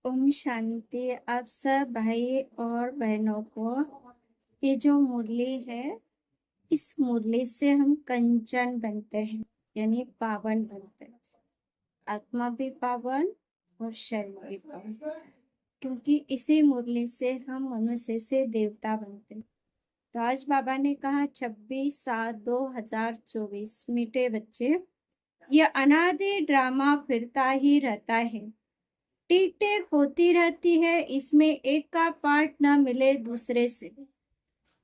ओम शांति। आप सब भाई और बहनों को ये जो मुरली है, इस मुरली से हम कंचन बनते हैं, यानी पावन बनते हैं। आत्मा भी पावन और शरीर भी पावन, क्योंकि इसी मुरली से हम मनुष्य से देवता बनते हैं। तो आज बाबा ने कहा 26/7/2024, मीठे बच्चे, यह अनादि ड्रामा फिरता ही रहता है, टिक टेक होती रहती है, इसमें एक का पार्ट न मिले दूसरे से।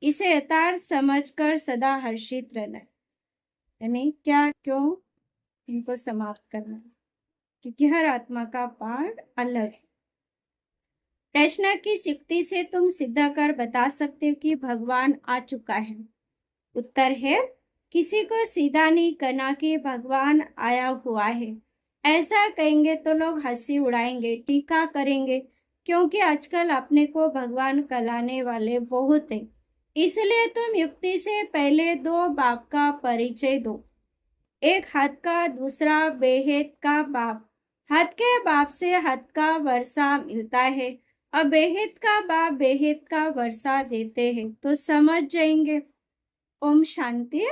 इसे यथार्थ समझकर सदा हर्षित रहना है। यानी क्या, क्यों इनको समाप्त करना है, क्योंकि हर आत्मा का पार्ट अलग है। प्रश्न की युक्ति से तुम सिद्ध कर बता सकते हो कि भगवान आ चुका है। उत्तर है, किसी को सीधा नहीं करना कि भगवान आया हुआ है। ऐसा कहेंगे तो लोग हंसी उड़ाएंगे, टीका करेंगे, क्योंकि आजकल अपने को भगवान कहलाने वाले बहुत हैं। इसलिए तुम युक्ति से पहले दो बाप का परिचय दो, एक हद का, दूसरा बेहद का बाप। हद के बाप से हद का वर्षा मिलता है, अब बेहद का बाप बेहद का वर्षा देते हैं, तो समझ जाएंगे। ओम शांति।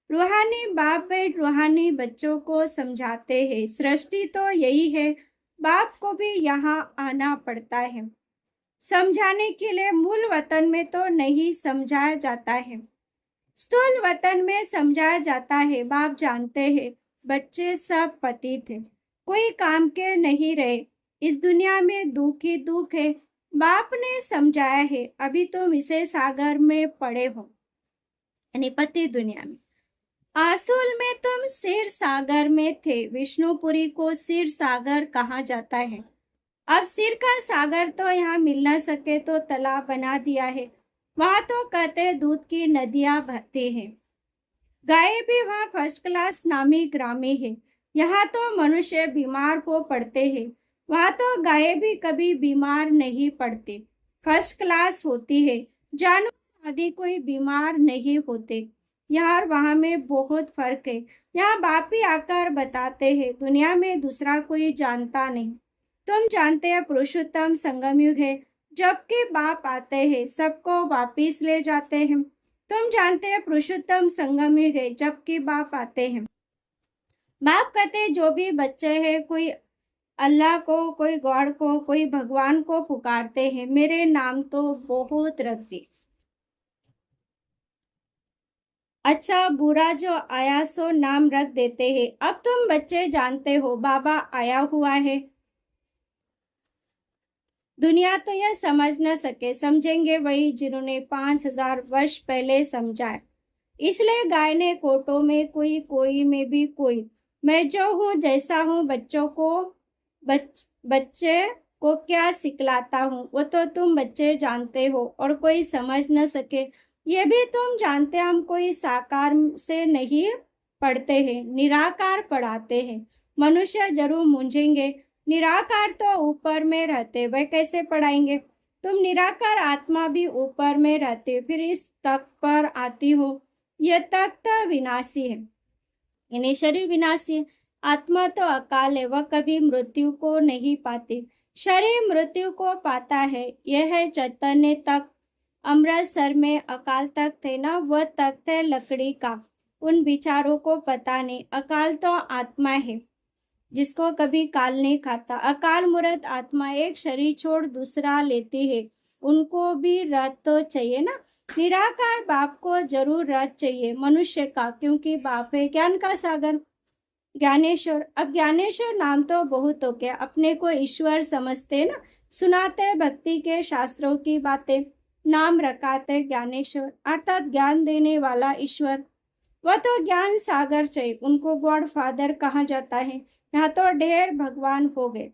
रूहानी बाप बेट रूहानी बच्चों को समझाते हैं। सृष्टि तो यही है, बाप को भी यहाँ आना पड़ता है समझाने के लिए। मूल वतन में तो नहीं समझाया जाता है, स्थूल वतन में समझाया जाता है। बाप जानते हैं बच्चे सब पतित थे, कोई काम के नहीं रहे, इस दुनिया में दुख ही दुख है। बाप ने समझाया है, अभी तुम इसे सागर में पड़े हो, यानी पति दुनिया में। आसुल में तुम क्षीर सागर में थे, विष्णुपुरी को क्षीर सागर कहा जाता है। अब क्षीर का सागर तो यहाँ मिल न सके तो तालाब बना दिया है, वहां तो कहते दूध की नदियां बहती हैं। गाय भी वहाँ फर्स्ट क्लास नामी ग्रामी है। यहाँ तो मनुष्य बीमार हो पड़ते हैं, वहाँ तो गाय भी कभी बीमार नहीं पड़ती, फर्स्ट क्लास होती है। जानवर आदि कोई बीमार नहीं होते। यार वहाँ में बहुत फर्क है। यहाँ बाप ही आकर बताते हैं, दुनिया में दूसरा कोई जानता नहीं। तुम जानते हैं पुरुषोत्तम संगम युग है, जबकि बाप आते हैं सबको वापिस ले जाते हैं। तुम जानते हैं पुरुषोत्तम संगम युग है, जबकि बाप आते हैं। बाप कहते हैं जो भी बच्चे हैं, कोई अल्लाह को, कोई गॉड को, कोई भगवान को पुकारते हैं, मेरे नाम तो बहुत रख दी। अच्छा बुरा जो आया सो नाम रख देते हैं। अब तुम बच्चे जानते हो बाबा आया हुआ है। दुनिया तो यह समझ न सके, समझेंगे वही जिन्होंने 5000 वर्ष पहले समझा है। इसलिए गाय ने कोटों में कोई, कोई में भी कोई, मैं जो हूँ जैसा हूँ, बच्चों को बच्चे को क्या सिखलाता हूँ वो तो तुम बच्चे जानते हो, और कोई समझ न सके ये भी तुम जानते। हम कोई साकार से नहीं पढ़ते हैं, निराकार पढ़ाते हैं। मनुष्य जरूर मूंझेंगे, निराकार तो ऊपर में रहते, वह कैसे पढ़ाएंगे। तुम निराकार आत्मा भी ऊपर में रहते, फिर इस तक पर आती हो। यह तख्त विनाशी है, यानी शरीर विनाशी है। आत्मा तो अकाल है, वह कभी मृत्यु को नहीं पाती, शरीर मृत्यु को पाता है। यह है चैतन्य तख्त। अमृतसर में अकाल तख्त है ना, वह तख्त है लकड़ी का। उन विचारों को पता नहीं, अकाल तो आत्मा है जिसको कभी काल नहीं खाता। अकाल मूर्त आत्मा एक शरीर छोड़ दूसरा लेती है, उनको भी रथ तो चाहिए ना। निराकार बाप को जरूर रथ चाहिए मनुष्य का, क्योंकि बाप है ज्ञान का सागर, ज्ञानेश्वर। अब ज्ञानेश्वर नाम तो बहुत हो गया, अपने को ईश्वर समझते ना, सुनाते भक्ति के शास्त्रों की बातें, नाम रखाते ज्ञानेश्वर, अर्थात ज्ञान देने वाला ईश्वर। वह तो ज्ञान सागर चाहिए, उनको गॉड फादर कहा जाता है। यहाँ तो ढेर भगवान हो गए।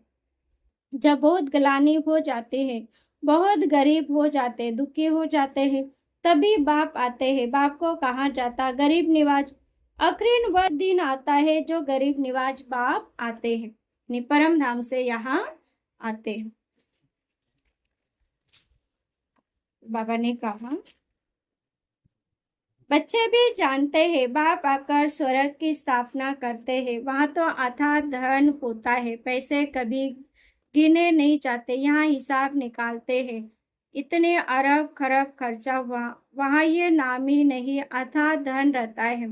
जब बहुत ग्लानि हो जाते हैं, बहुत गरीब हो जाते, दुखी हो जाते हैं, तभी बाप आते हैं। बाप को कहा जाता गरीब निवाज। आखिर वह दिन आता है जो गरीब निवाज बाप आते हैं, परम धाम से यहाँ आते हैं। बाबा ने कहा बच्चे भी जानते हैं बाप आकर स्वर्ग की स्थापना करते हैं, वहां तो अथाह धन होता है, पैसे कभी गिने नहीं जाते। यहाँ हिसाब निकालते हैं, इतने अरब खरब खर्चा हुआ, वहाँ ये नाम ही नहीं, अथाह धन रहता है।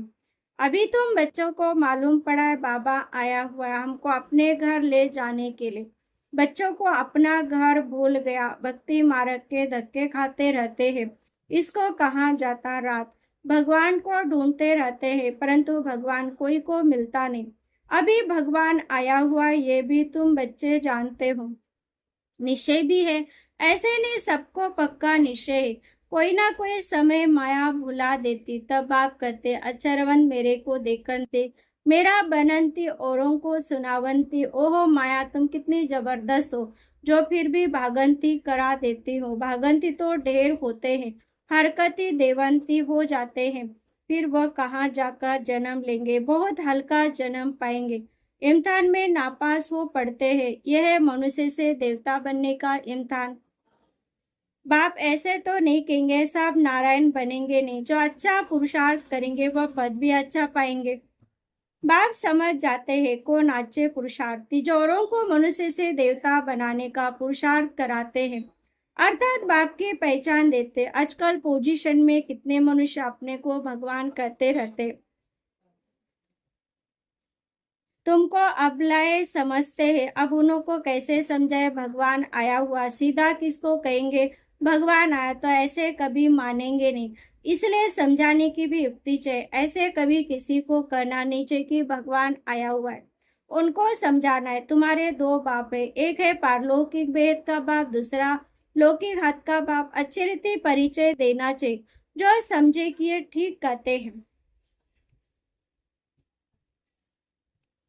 अभी तुम बच्चों को मालूम पड़ा है बाबा आया हुआ है हमको अपने घर ले जाने के लिए। बच्चों को अपना घर भूल गया, भक्ति मार्ग के धक्के खाते रहते हैं। इसको कहाँ जाता रात, भगवान को ढूंढते रहते हैं, परंतु भगवान कोई को मिलता नहीं। अभी भगवान आया हुआ ये भी तुम बच्चे जानते हो, निश्चय भी है। ऐसे नहीं, सबको पक्का निश्चय है। कोई ना कोई समय माया भुला देती, तब आप कहते अचरवन मेरे को देखनते, मेरा बनंती औरों को सुनावंती। ओहो माया तुम कितनी जबरदस्त हो, जो फिर भी भागंती करा देती हो। भागंती तो ढेर होते हैं, हरकती देवंती हो जाते हैं, फिर वह कहाँ जाकर जन्म लेंगे, बहुत हल्का जन्म पाएंगे। इम्तिहान में नापास हो पड़ते हैं, यह है मनुष्य से देवता बनने का इम्तिहान। बाप ऐसे तो नहीं कहेंगे सब नारायण बनेंगे नहीं, जो अच्छा पुरुषार्थ करेंगे वह पद भी अच्छा पाएंगे। बाप समझ जाते हैं कौन अच्छे पुरुषार्थी, जो औरों को मनुष्य से देवता बनाने का पुरुषार्थ कराते हैं, अर्थात बाप की पहचान देते। आजकल पोजीशन में कितने मनुष्य अपने को भगवान कहते रहते, तुमको अबलाए समझते हैं। अब उन्हों को कैसे समझाए भगवान आया हुआ, सीधा किसको कहेंगे भगवान आया, तो ऐसे कभी मानेंगे नहीं। इसलिए समझाने की भी युक्ति चाहिए, ऐसे कभी किसी को कहना नहीं चाहिए कि भगवान आया हुआ है। उनको समझाना है तुम्हारे दो बाप है, एक है पारलौकिक भेद का बाप, दूसरा लौकिक हाथ का बाप। अच्छी रीति परिचय देना चाहिए, जो समझे कि ये ठीक कहते हैं।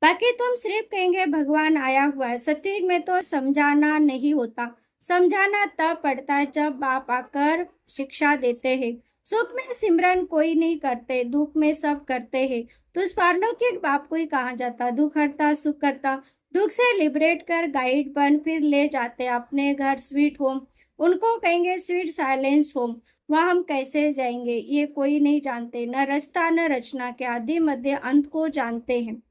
बाकी तुम सिर्फ कहेंगे भगवान आया हुआ है। सत्युग में तो समझाना नहीं होता, समझाना तब पड़ता है जब बाप आकर शिक्षा देते हैं। सुख में सिमरन कोई नहीं करते, दुख में सब करते हैं। तो उस पारलौकिक बाप को ही कहा जाता, दुख हरता सुख करता। दुख से लिबरेट कर गाइड बन फिर ले जाते अपने घर स्वीट होम। उनको कहेंगे स्वीट साइलेंस होम। वहां हम कैसे जाएंगे ये कोई नहीं जानते, न रास्ता न रचना के आदि मध्य अंत को जानते हैं।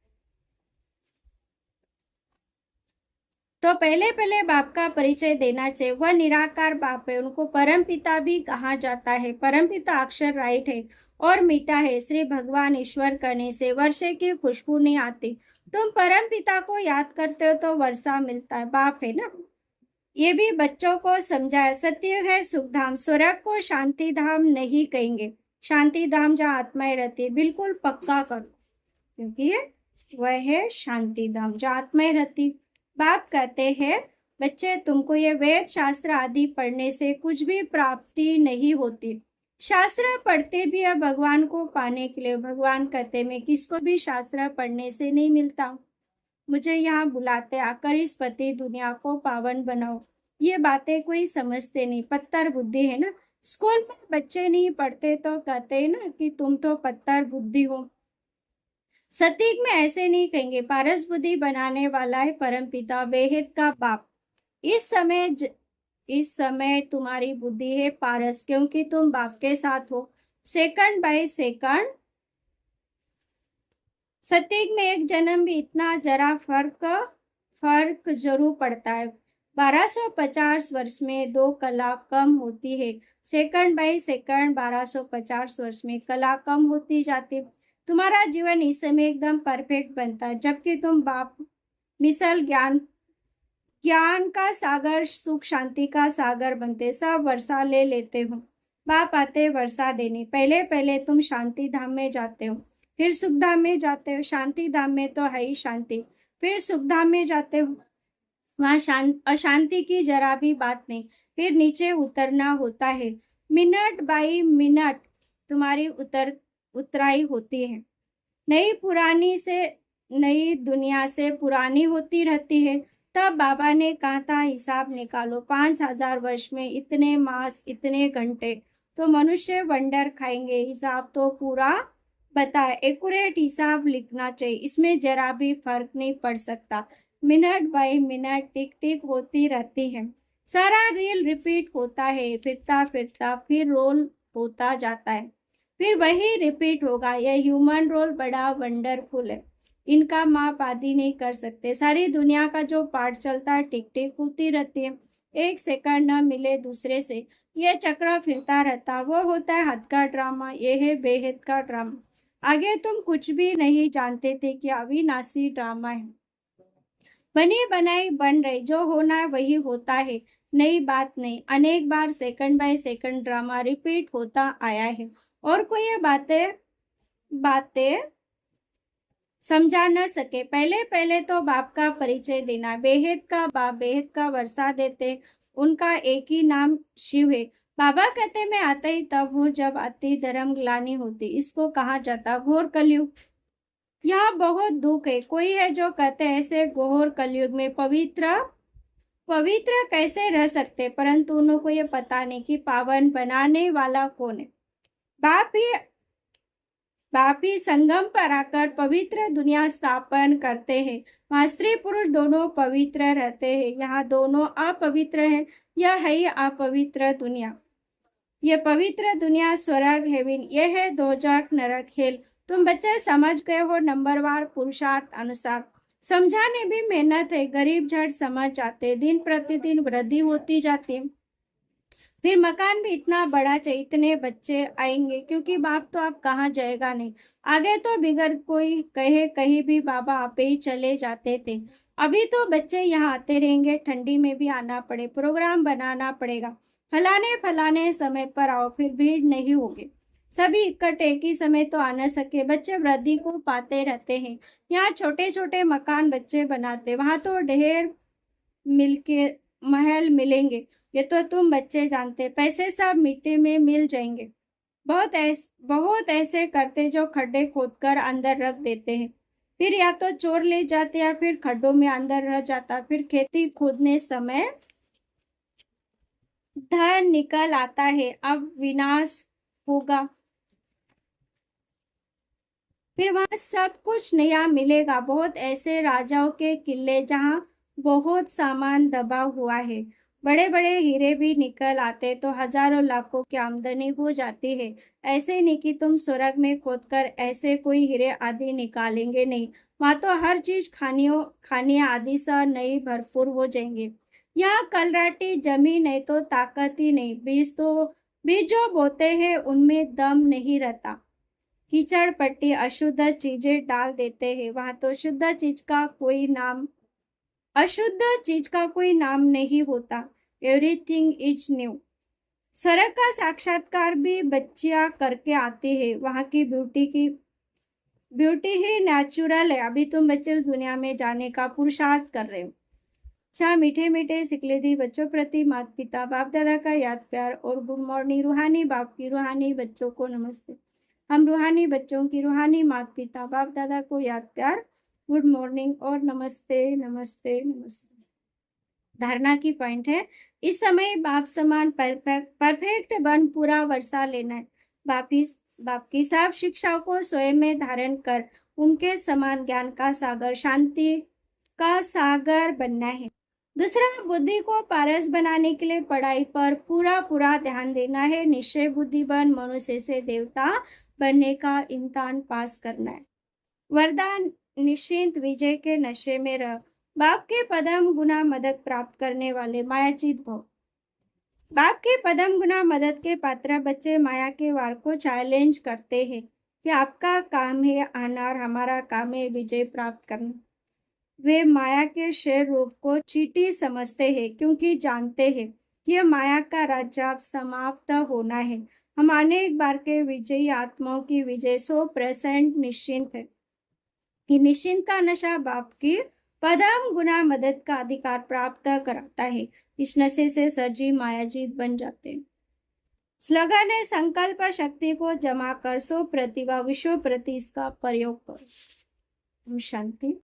तो पहले पहले बाप का परिचय देना चाहिए। वह निराकार बाप है, उनको परम पिता भी कहा जाता है। परम पिता अक्षर राइट है और मीठा है। श्री भगवान ईश्वर करने से वर्षे की खुशबू नहीं आती। तुम परम पिता को याद करते हो तो वर्षा मिलता है, बाप है ना। ये भी बच्चों को समझाया। सत्युग है सुखधाम, स्वर्ग को शांति धाम नहीं कहेंगे। शांति धाम जहाँ आत्माएं रहती है, बिल्कुल पक्का करो, क्योंकि वह है शांति धाम जहाँ आत्माएं रहती। बाप कहते हैं बच्चे तुमको ये वेद शास्त्र आदि पढ़ने से कुछ भी प्राप्ति नहीं होती। शास्त्र पढ़ते भी है भगवान को पाने के लिए। भगवान कहते मैं किसको भी शास्त्र पढ़ने से नहीं मिलता, मुझे यहाँ बुलाते आकर इस पति दुनिया को पावन बनाओ। ये बातें कोई समझते नहीं, पत्थर बुद्धि है ना। स्कूल में बच्चे नहीं पढ़ते तो कहते हैं ना कि तुम तो पत्थर बुद्धि हो। सतीक में ऐसे नहीं कहेंगे, पारस बुद्धि बनाने वाला है परम पिता बेहद का बाप। इस समय तुम्हारी बुद्धि है पारस, क्योंकि तुम बाप के साथ हो। सेकंड बाय सेकंड सतीक में एक जन्म भी इतना जरा फर्क जरूर पड़ता है। 1250 वर्ष में 2 कला कम होती है। सेकंड बाय सेकंड 1250 वर्ष में कला कम होती जाती। तुम्हारा जीवन इस समय एकदम परफेक्ट बनता है, जबकि तुम बाप मिसल ज्ञान का सागर, सुख शांति का सागर बनते, सब वर्षा ले लेते हो। बाप आते वर्षा देने। पहले पहले तुम शांति धाम में जाते हो, फिर सुख धाम में जाते हो। शांति धाम में तो है ही शांति, फिर सुख धाम में जाते हो, वहां अशांति की जरा भी बात नहीं। फिर नीचे उतरना होता है, मिनट बाई मिनट तुम्हारी उतराई होती है। नई दुनिया से पुरानी होती रहती है। तब बाबा ने कहा था हिसाब निकालो, 5000 वर्ष में इतने मास इतने घंटे, तो मनुष्य वंडर खाएंगे। हिसाब तो पूरा बताए, एक्यूरेट हिसाब लिखना चाहिए, इसमें जरा भी फर्क नहीं पड़ सकता। मिनट बाय मिनट टिक टिक होती रहती है। सारा रील रिपीट होता है, फिरता फिरता फिर रोल होता जाता है, फिर वही रिपीट होगा। यह ह्यूमन रोल बड़ा वंडरफुल है। इनका माप आदि नहीं कर सकते। सारी दुनिया का जो पाठ चलता है टिक टिक होती रहती है, एक सेकंड न मिले दूसरे से, ये चक्र फिरता रहता, वो होता है हद का ड्रामा, ये है बेहद का ड्रामा। आगे तुम कुछ भी नहीं जानते थे कि अविनाशी ड्रामा है। बनी बनाई बन रही, जो होना है वही होता है, नई बात नहीं। अनेक बार second by second drama repeat होता आया है और कोई ये बातें बातें समझा न सके। पहले पहले तो बाप का परिचय देना, बेहद का बाप बेहद का वर्षा देते, उनका एक ही नाम शिव है। बाबा कहते मैं आता ही तब हूँ जब अति धर्म ग्लानि होती, इसको कहा जाता घोर कलयुग। यहाँ बहुत दुख है। कोई है जो कहते ऐसे घोर कलयुग में पवित्र पवित्र कैसे रह सकते, परंतु उनको ये पता नहीं कि पावन बनाने वाला कौन है। बाप ही संगम पर आकर पवित्र दुनिया स्थापन करते हैं। वहाँ स्त्री पुरुष दोनों पवित्र रहते हैं, यहाँ दोनों अपवित्र है। यह है ही अपवित्र दुनिया। ये पवित्र दुनिया स्वर्ग हेवन, यह है दोजख नरक हेल। तुम बच्चे समझ गए हो नंबरवार पुरुषार्थ अनुसार। समझाने भी मेहनत है, गरीब झट समझ जाते, दिन प्रतिदिन वृद्धि होती जाती है। फिर मकान भी इतना बड़ा चाहिए, इतने बच्चे आएंगे, क्योंकि बाप तो आप कहाँ जाएगा नहीं। आगे तो बिगर कोई कहे कहीं भी बाबा आपे ही चले जाते थे। अभी तो बच्चे यहाँ आते रहेंगे, ठंडी में भी आना पड़े, प्रोग्राम बनाना पड़ेगा, फलाने फलाने समय पर आओ, फिर भीड़ नहीं होगी। सभी इकट्ठे एक ही समय तो आ न सके, बच्चे वृद्धि को पाते रहते हैं। यहाँ छोटे छोटे मकान बच्चे बनाते, वहां तो ढेर मिलके महल मिलेंगे। ये तो तुम बच्चे जानते, पैसे सब मिट्टी में मिल जाएंगे। बहुत ऐसे करते जो खड्डे खोदकर अंदर रख देते हैं, फिर या तो चोर ले जाते या फिर खड्डों में अंदर रह जाता, फिर खेती खोदने समय धन निकल आता है, अब विनाश होगा, फिर वहां सब कुछ नया मिलेगा। बहुत ऐसे राजाओं के किले जहां बहुत सामान दबा हुआ है, बड़े बड़े हीरे भी निकल आते तो हजारों लाखों की आमदनी हो जाती है। ऐसे नहीं कि तुम स्वर्ग में खोदकर ऐसे कोई हीरे आदि निकालेंगे नहीं, वहां तो हर चीज खाने आदि सा नई भरपूर हो जाएंगे। यहाँ कलराटी जमी नहीं तो ताकत ही नहीं, बीज जो बोते हैं उनमें दम नहीं रहता। कीचड़ पट्टी अशुद्ध चीजें डाल देते हैं, वहां तो अशुद्ध चीज का कोई नाम नहीं होता। Everything is new. स्वर्ग का साक्षात्कार भी बच्चियां करके आती है, वहां की ब्यूटी ही नेचुरल है। अभी तुम बच्चे उस दुनिया में जाने का पुरुषार्थ कर रहे हो। अच्छा मीठे मीठे सिकलेदी बच्चों प्रति माता पिता बाप दादा का याद प्यार और गुड मॉर्निंग। रूहानी बाप की रूहानी बच्चों को नमस्ते। हम रूहानी बच्चों की रूहानी माता पिता बाप दादा को याद प्यार, गुड मॉर्निंग और नमस्ते नमस्ते नमस्ते। धारणा की पॉइंट है, इस समय बाप समान परफेक्ट बन पूरा वर्षा लेना है। बाप की सब शिक्षाओं को स्वयं में धारण कर उनके समान ज्ञान का सागर, शांति का सागर बनना है। दूसरा, बुद्धि को पारस बनाने के लिए पढ़ाई पर पूरा ध्यान देना है। निश्चय बुद्धि बन मनुष्य से देवता बनने का इम्तिहान पास करना है। वरदान, निश्चिंत विजय के नशे में रह, बाप के पदम गुना मदद प्राप्त करने वाले मायाचित भव। बाप के पदम गुना मदद के पात्र बच्चे माया के वार को चैलेंज करते हैं कि आपका काम है आना और हमारा काम है विजय प्राप्त करना। वे माया के शेर रूप को चींटी समझते हैं, क्योंकि जानते हैं कि यह माया का राज्य अब समाप्त होना है। हम अनेक बार के विजयी आत्माओं की विजय 100% निश्चिंत है। ये निश्चिंत का नशा बाप की पदम गुना मदद का अधिकार प्राप्त कराता है। इस नशे से सजी मायाजीत बन जाते हैं। स्लोगन है, संकल्प शक्ति को जमा कर 100 प्रतिभा विश्व प्रति इसका प्रयोग करो। शांति।